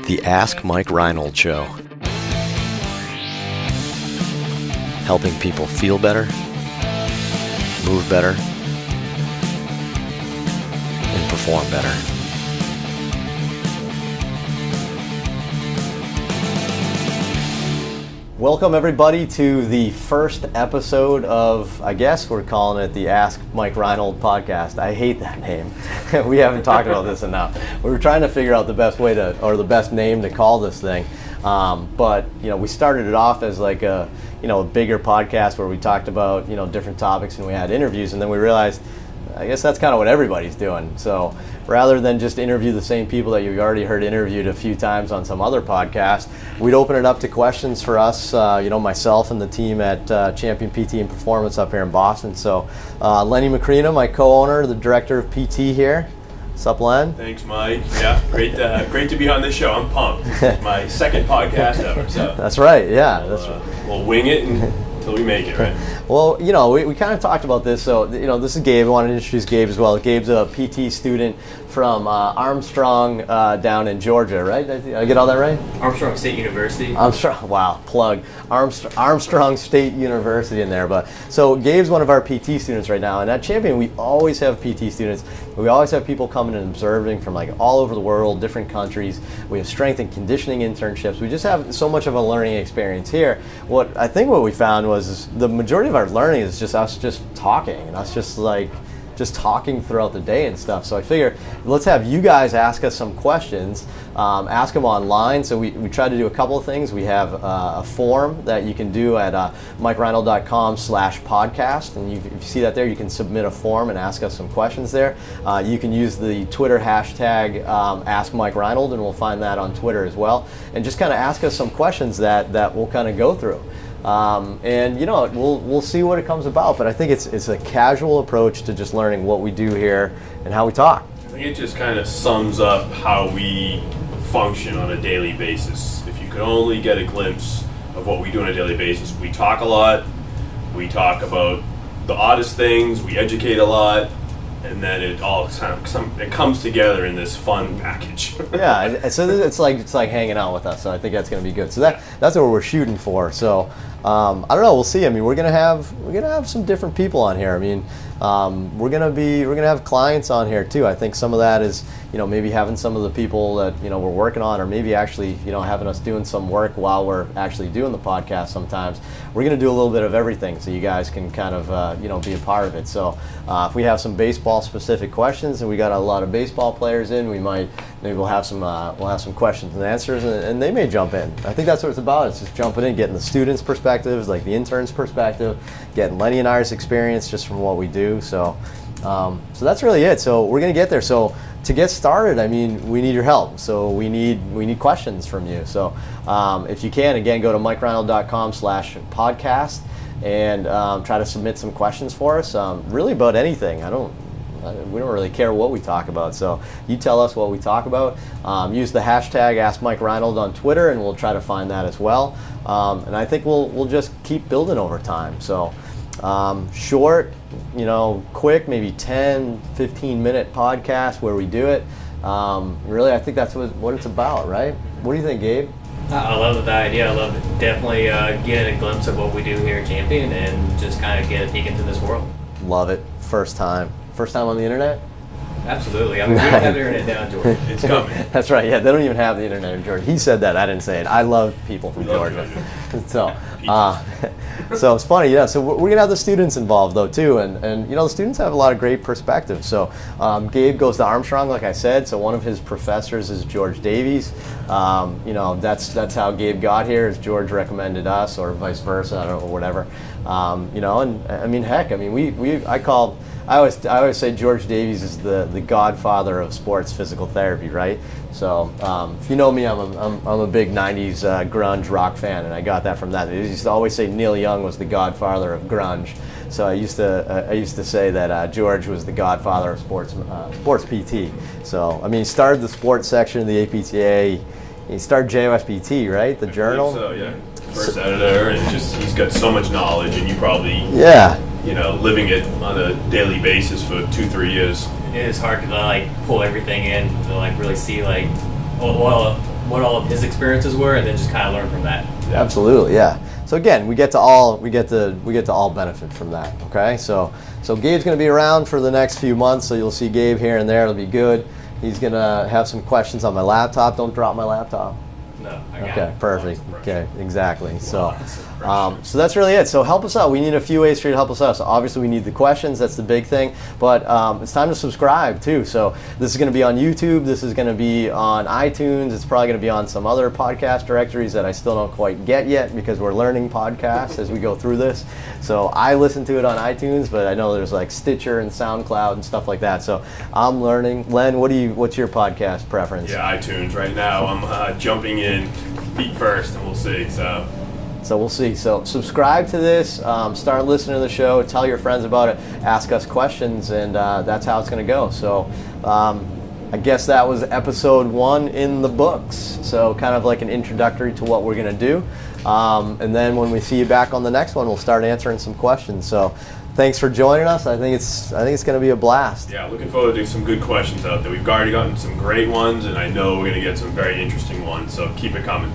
The Ask Mike Reinold Show. Helping people feel better, move better, and perform better. Welcome everybody to the first episode of, I guess we're calling it the Ask Mike Reinold podcast. I hate that name. We haven't talked about this enough. We were trying to figure out the best way to, or the best name to call this thing. But we started it off as like a bigger podcast where we talked about, different topics and we had interviews, and then we realized, I guess that's kind of what everybody's doing. So rather than just interview the same people that you've already heard interviewed a few times on some other podcast, we'd open it up to questions for us, myself and the team at Champion PT and Performance up here in Boston. So Lenny Macrina, my co-owner, the director of PT here. What's up, Len? Thanks, Mike. Yeah, great to be on this show. I'm pumped. This is my second podcast ever. So that's right. Yeah, that's right. We'll wing it until we make it, right? Well, we kind of talked about this. So, this is Gabe. I wanted to introduce Gabe as well. Gabe's a PT student from Armstrong down in Georgia, right? Did I get all that right? Armstrong State University. Wow, plug. Armstrong State University in there. But so Gabe's one of our PT students right now, and at Champion we always have PT students. We always have people coming and observing from like all over the world, different countries. We have strength and conditioning internships. We just have so much of a learning experience here. What we found was the majority of our learning is just us just talking and us just talking throughout the day and stuff. So I figure let's have you guys ask us some questions, ask them online. So we try to do a couple of things. We have a form that you can do at mikereinold.com/podcast. And if you see that there, you can submit a form and ask us some questions there. You can use the Twitter hashtag #AskMikeReinold, and we'll find that on Twitter as well. And just kind of ask us some questions that we'll kind of go through. We'll see what it comes about, but I think it's a casual approach to just learning what we do here and how we talk. I think it just kind of sums up how we function on a daily basis. If you could only get a glimpse of what we do on a daily basis, we talk a lot, we talk about the oddest things, we educate a lot, and then it all it comes together in this fun package. Yeah, so it's like hanging out with us. So I think that's going to be good. So that's what we're shooting for. So I don't know. We'll see. I mean, we're gonna have some different people on here. I mean, we're gonna have clients on here too. I think some of that is maybe having some of the people that we're working on, or maybe actually having us doing some work while we're actually doing the podcast. Sometimes we're gonna do a little bit of everything, so you guys can kind of be a part of it. So if we have some baseball specific questions, and we got a lot of baseball players in, maybe we'll have some questions and answers, and they may jump in. I think that's what it's about. It's just jumping in, getting the students' perspectives, like the interns' perspective, getting Lenny and I's experience just from what we do. So that's really it. So we're gonna get there. So to get started, I mean, we need your help. So we need questions from you. So if you can, again, go to mikereinold.com/podcast and try to submit some questions for us. Really about anything. We don't really care what we talk about. So you tell us what we talk about. Use the hashtag #AskMikeReinold on Twitter, and we'll try to find that as well. And I think we'll just keep building over time. So short, quick, maybe 10, 15-minute podcast where we do it. Really, I think that's what it's about, right? What do you think, Gabe? I love the idea. I love definitely getting a glimpse of what we do here at Champion and just kind of get a peek into this world. Love it. First time on the internet? Absolutely. I mean, we don't have the internet down, Georgia. It's coming. That's right. Yeah, they don't even have the internet in Georgia. He said that. I didn't say it. I love people from Georgia. So it's funny. Yeah. So we're gonna have the students involved though too, and the students have a lot of great perspectives. So Gabe goes to Armstrong, like I said. So one of his professors is George Davies. That's how Gabe got here. Is George recommended us, or vice versa? I don't know, or whatever. And I mean, heck, I mean, I always say George Davies is the godfather of sports physical therapy, right? So if you know me, I'm a big '90s grunge rock fan, and I got that from that. They used to always say Neil Young was the godfather of grunge. So I used to say that George was the godfather of sports PT. So I mean, he started the sports section of the APTA. He started JOSPT, right? The journal. So yeah, first editor, and he's got so much knowledge, and you probably living it on a daily basis for 2-3 years. It is hard to pull everything in to really see what all of his experiences were, and then just kind of learn from that. Absolutely, yeah. So again, we get to all benefit from that. Okay, so Gabe's going to be around for the next few months, so you'll see Gabe here and there. It'll be good. He's going to have some questions on my laptop. Don't drop my laptop. No, I got Okay, it. perfect. Okay, exactly. So that's really it. So help us out. We need a few ways for you to help us out. So obviously we need the questions. That's the big thing. But it's time to subscribe too. So this is going to be on YouTube. This is going to be on iTunes. It's probably going to be on some other podcast directories that I still don't quite get yet because we're learning podcasts as we go through this. So I listen to it on iTunes, but I know there's like Stitcher and SoundCloud and stuff like that. So I'm learning. Len, what's your podcast preference? Yeah, iTunes right now. I'm jumping in feet first, and we'll see. So we'll see. So subscribe to this, start listening to the show, tell your friends about it, ask us questions, and that's how it's going to go. So I guess that was episode 1 in the books. So kind of like an introductory to what we're going to do. And then when we see you back on the next one, we'll start answering some questions. So thanks for joining us. I think it's going to be a blast. Yeah, looking forward to some good questions out there. We've already gotten some great ones, and I know we're going to get some very interesting ones. So keep it coming.